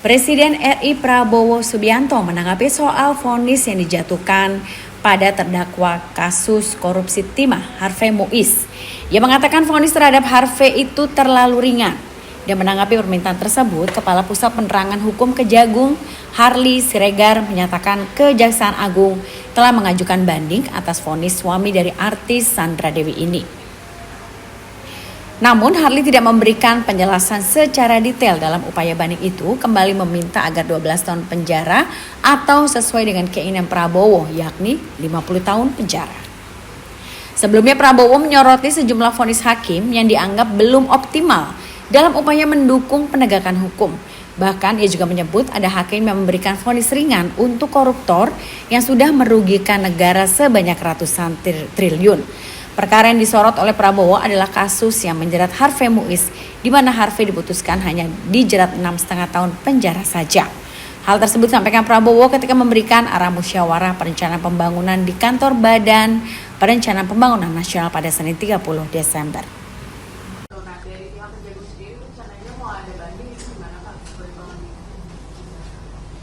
Presiden RI Prabowo Subianto menanggapi soal vonis yang dijatuhkan pada terdakwa kasus korupsi timah Harvey Muiz. Ia mengatakan vonis terhadap Harvey itu terlalu ringan. Dia menanggapi permintaan tersebut, Kepala Pusat Penerangan Hukum Kejagung, Harli Siregar, menyatakan Kejaksaan Agung telah mengajukan banding atas vonis suami dari artis Sandra Dewi ini. Namun Harli tidak memberikan penjelasan secara detail dalam upaya banding itu, kembali meminta agar 12 tahun penjara atau sesuai dengan keinginan Prabowo, yakni 50 tahun penjara. Sebelumnya Prabowo menyoroti sejumlah vonis hakim yang dianggap belum optimal dalam upaya mendukung penegakan hukum. Bahkan ia juga menyebut ada hakim yang memberikan vonis ringan untuk koruptor yang sudah merugikan negara sebanyak ratusan triliun. Perkara yang disorot oleh Prabowo adalah kasus yang menjerat Harvey Muiz, di mana Harvey diputuskan hanya dijerat 6,5 tahun penjara saja. Hal tersebut disampaikan Prabowo ketika memberikan arah musyawarah perencanaan pembangunan di kantor Badan Perencanaan Pembangunan Nasional pada Senin 30 Desember.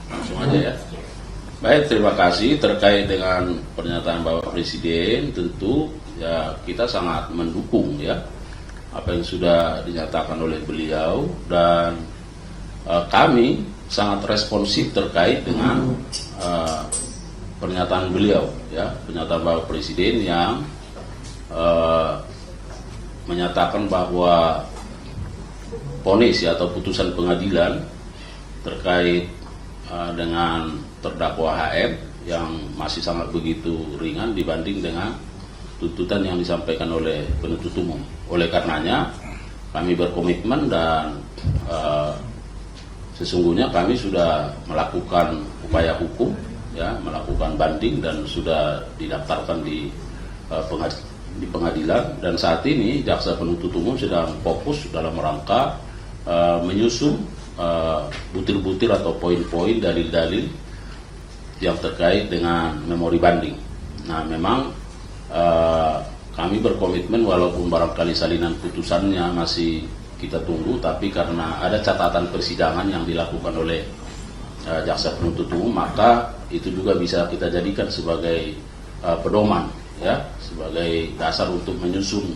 Langsung aja ya. Baik, terima kasih. Terkait dengan pernyataan Bapak Presiden, tentu ya kita sangat mendukung ya apa yang sudah dinyatakan oleh beliau, dan kami sangat responsif terkait dengan pernyataan beliau ya, pernyataan Bapak Presiden yang menyatakan bahwa vonis ya, atau putusan pengadilan terkait dengan terdakwa HM yang masih sangat begitu ringan dibanding dengan tuntutan yang disampaikan oleh penuntut umum. Oleh karenanya kami berkomitmen dan sesungguhnya kami sudah melakukan upaya hukum ya, melakukan banding dan sudah didaftarkan di pengadilan, dan saat ini jaksa penuntut umum sedang fokus dalam rangka menyusun butir-butir atau poin-poin dalil-dalil yang terkait dengan memori banding. Nah, memang kami berkomitmen walaupun barangkali salinan putusannya masih kita tunggu, tapi karena ada catatan persidangan yang dilakukan oleh jaksa penuntut umum, maka itu juga bisa kita jadikan sebagai pedoman ya, sebagai dasar untuk menyusun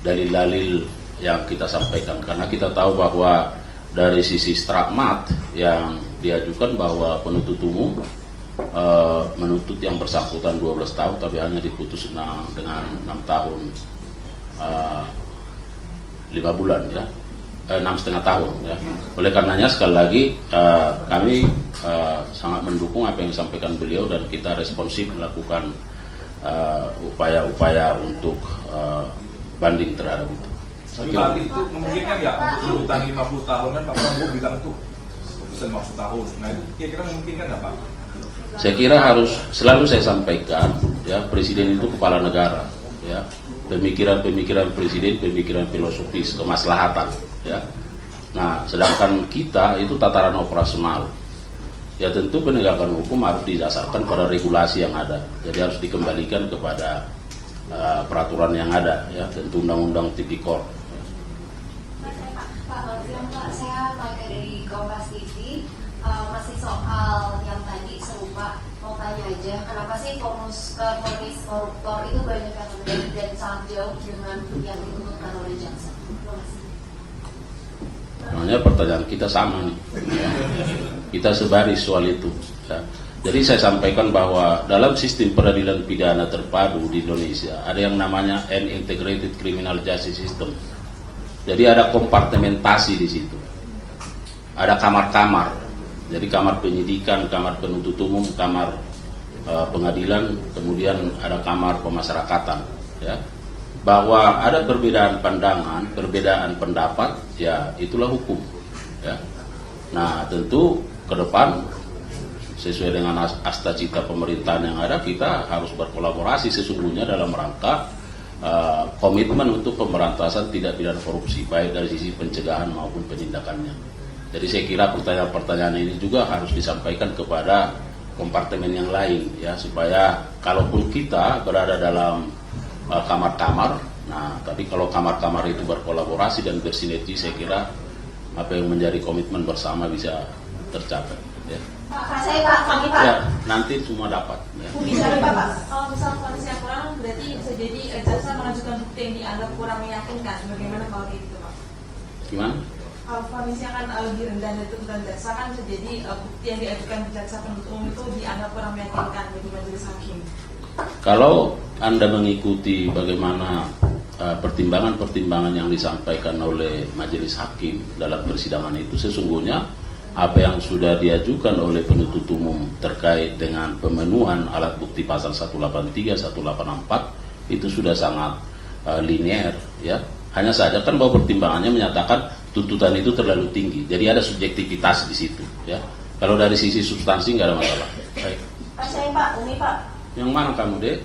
dalil-dalil yang kita sampaikan. Karena kita tahu bahwa dari sisi stigmat yang diajukan bahwa penuntut umum menuntut yang bersangkutan 12 tahun tapi hanya diputus dengan 6 tahun 5 bulan ya, 6,5 tahun ya. Oleh karenanya sekali lagi kami sangat mendukung apa yang disampaikan beliau, dan kita responsif melakukan upaya-upaya untuk banding terhadap itu. Tapi Pak, itu memungkinkan ya untuk tuntutan 50 tahun kan Pak Prabowo bilang tuh putusan 50 tahun. Nah itu kira-kira memungkinkan nggak Pak? Saya kira harus selalu saya sampaikan ya, presiden itu kepala negara ya, pemikiran presiden pemikiran filosofis kemaslahatan ya. Nah, sedangkan kita itu tataran operasional ya, tentu penegakan hukum harus didasarkan pada regulasi yang ada, jadi harus dikembalikan kepada peraturan yang ada ya, tentu undang-undang tipikor. Pak, saya tanya dari Kompas TV, masih soal yang tadi serupa, mau tanya aja, kenapa sih vonis koruptor itu banyak yang terjadi dan sangat jauh dengan yang dituntutkan oleh jaksa? Namanya pertanyaan kita sama nih, ya. Kita sebaris soal itu. Ya. Jadi saya sampaikan bahwa dalam sistem peradilan pidana terpadu di Indonesia ada yang namanya an integrated criminal justice system. Jadi ada kompartementasi di situ. Ada kamar-kamar. Jadi kamar penyidikan, kamar penuntut umum, kamar pengadilan, kemudian ada kamar pemasyarakatan. Ya. Bahwa ada perbedaan pandangan, perbedaan pendapat, ya itulah hukum. Ya. Nah, tentu ke depan sesuai dengan asta cita pemerintahan yang ada, kita harus berkolaborasi sesungguhnya dalam rangka komitmen untuk pemberantasan tindak pidana korupsi, baik dari sisi pencegahan maupun penindakannya. Jadi saya kira pertanyaan-pertanyaan ini juga harus disampaikan kepada kompartemen yang lain ya, supaya kalaupun kita berada dalam kamar-kamar, nah tapi kalau kamar-kamar itu berkolaborasi dan bersinergi, saya kira apa yang menjadi komitmen bersama bisa tercapai. Ya. Ya, nanti semua dapat. Ya. Kalau misal kondisi yang kurang, berarti bisa jadi jaksa mengajukan bukti yang dianggap kurang meyakinkan. Bagaimana kalau gitu, Pak? Gimana? Kalau kondisinya kan lebih rendah dari tuntutan jaksa, kan bisa jadi bukti yang diajukan ke jaksa penuntut umum itu dianggap kurang meyakinkan bagi majelis hakim. Kalau Anda mengikuti bagaimana pertimbangan-pertimbangan yang disampaikan oleh majelis hakim dalam persidangan itu, sesungguhnya apa yang sudah diajukan oleh penuntut umum terkait dengan pemenuhan alat bukti pasal 183, 184 itu sudah sangat linear, ya. Hanya saja kan bahwa pertimbangannya menyatakan tuntutan itu terlalu tinggi, jadi ada subjektivitas di situ, ya. Kalau dari sisi substansi nggak ada masalah. Baik. Pak, Pak, ini Pak. Yang mana kamu, Dek?